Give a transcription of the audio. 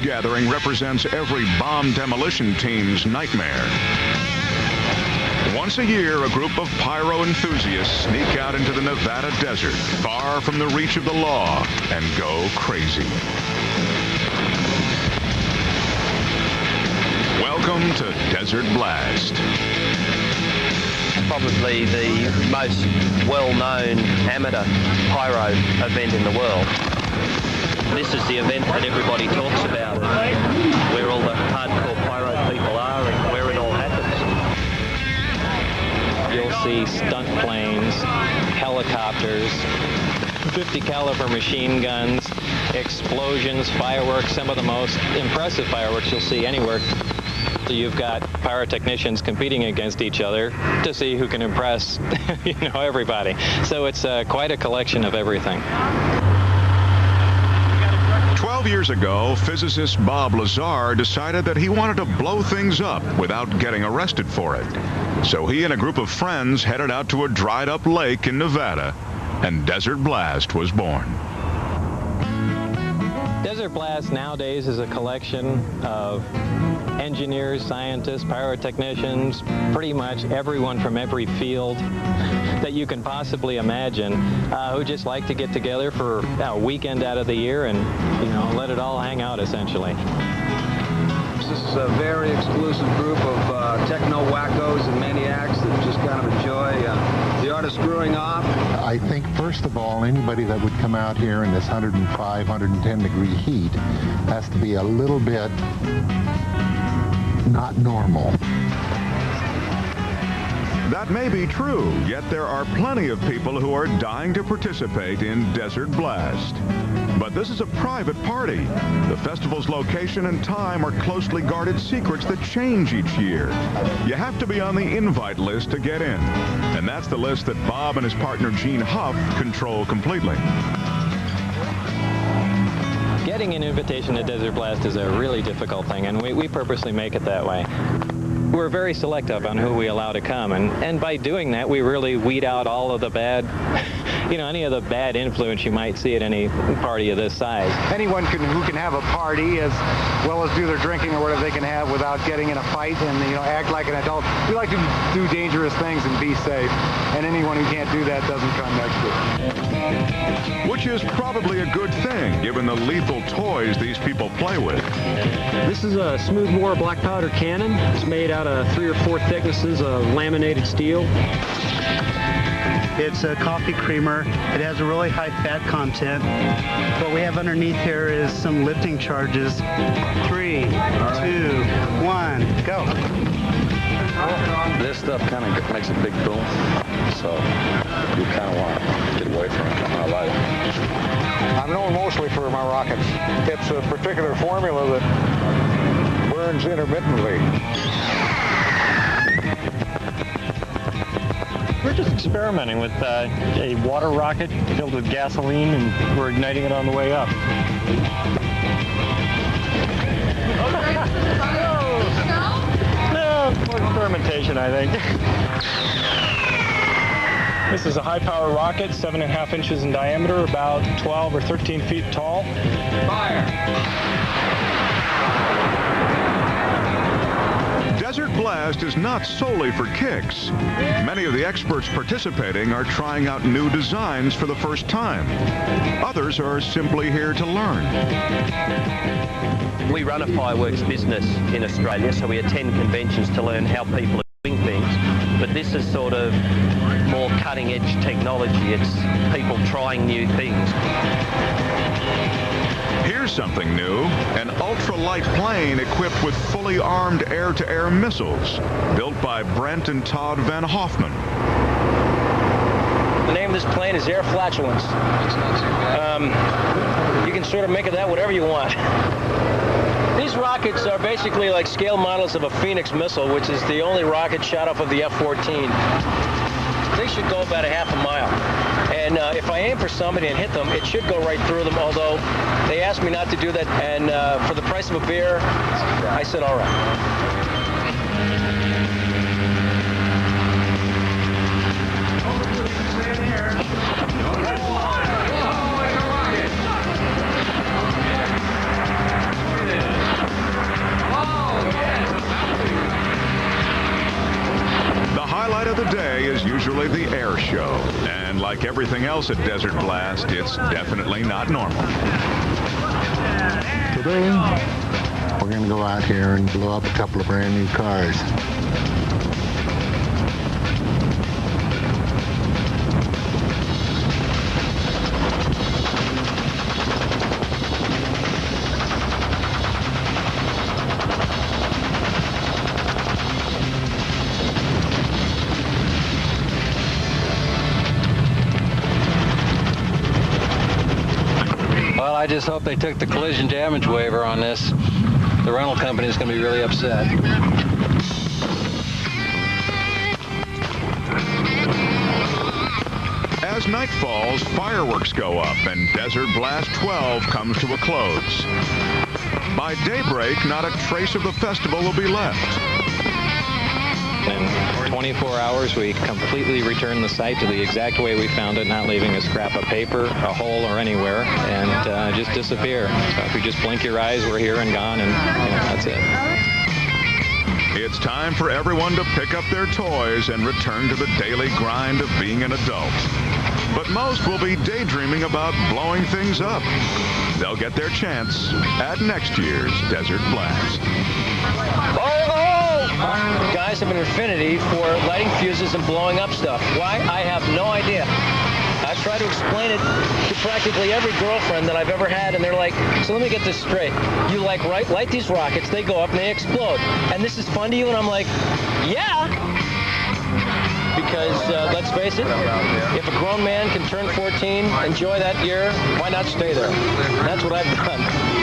gathering represents every bomb demolition team's nightmare. Once a year, a group of pyro enthusiasts sneak out into the Nevada desert, far from the reach of the law, and go crazy. Welcome to Desert Blast. Probably the most well-known amateur pyro event in the world. This is the event that everybody talks about, where all the hardcore pyro people are and where it all happens. You'll see stunt planes, helicopters, 50 caliber machine guns, explosions, fireworks, some of the most impressive fireworks you'll see anywhere. So you've got pyrotechnicians competing against each other to see who can impress, everybody. So it's quite a collection of everything. 12 years ago, physicist Bob Lazar decided that he wanted to blow things up without getting arrested for it. So he and a group of friends headed out to a dried-up lake in Nevada, and Desert Blast was born. Desert Blast nowadays is a collection of engineers, scientists, pyrotechnicians, pretty much everyone from every field that you can possibly imagine, who just like to get together for a weekend out of the year and, let it all hang out, essentially. This is a very exclusive group of techno wackos and maniacs that just kind of enjoy the art of screwing off. I think, first of all, anybody that would come out here in this 105, 110 degree heat has to be a little bit not normal. That may be true, yet there are plenty of people who are dying to participate in Desert Blast. But this is a private party. The festival's location and time are closely guarded secrets that change each year. You have to be on the invite list to get in. And that's the list that Bob and his partner Gene Huff control completely. Getting an invitation to Desert Blast is a really difficult thing, and we purposely make it that way. We're very selective on who we allow to come, and by doing that, we really weed out all of the bad, any of the bad influence you might see at any party of this size. Anyone who can have a party as well as do their drinking or whatever they can have without getting in a fight and, act like an adult. We like to do dangerous things and be safe, and anyone who can't do that doesn't come next year. Which is probably a good thing, given the lethal toys these people play with. This is a smoothbore black powder cannon. It's made out of 3 or 4 thicknesses of laminated steel. It's a coffee creamer. It has a really high fat content. What we have underneath here is some lifting charges. 3, 2, 1, go. This stuff kind of makes a big boom, so you kind of want to get away from it. I like it. I'm known mostly for my rockets. It's a particular formula that burns intermittently. We're just experimenting with a water rocket filled with gasoline, and we're igniting it on the way up. No, more experimentation, I think. This is a high-power rocket, 7.5 inches in diameter, about 12 or 13 feet tall. Fire! Desert Blast is not solely for kicks. Many of the experts participating are trying out new designs for the first time. Others are simply here to learn. We run a fireworks business in Australia, so we attend conventions to learn how people are doing things. But this is sort of more cutting-edge technology. It's people trying new things. Here's something new, an ultralight plane equipped with fully armed air-to-air missiles, built by Brent and Todd Van Hoffman. The name of this plane is Air Flatulence. You can sort of make of that whatever you want. These rockets are basically like scale models of a Phoenix missile, which is the only rocket shot off of the F-14. They should go about a half a mile. And if I aim for somebody and hit them, it should go right through them, although they asked me not to do that. And for the price of a beer, I said, all right. truly the air show. And like everything else at Desert Blast, it's definitely not normal. Today, we're going to go out here and blow up a couple of brand new cars. I just hope they took the collision damage waiver on this. The rental company is going to be really upset. As night falls, fireworks go up and Desert Blast 12 comes to a close. By daybreak, not a trace of the festival will be left. In 24 hours, we completely returned the site to the exact way we found it, not leaving a scrap of paper, a hole, or anywhere, and just disappear. So if you just blink your eyes, we're here and gone, and that's it. It's time for everyone to pick up their toys and return to the daily grind of being an adult. But most will be daydreaming about blowing things up. They'll get their chance at next year's Desert Blast. Guys have an affinity for lighting fuses and blowing up stuff. Why? I have no idea. I try to explain it to practically every girlfriend that I've ever had, and they're like, so let me get this straight. You light these rockets, they go up and they explode. And this is fun to you? And I'm like, yeah. Because let's face it, if a grown man can turn 14, enjoy that year, why not stay there? That's what I've done.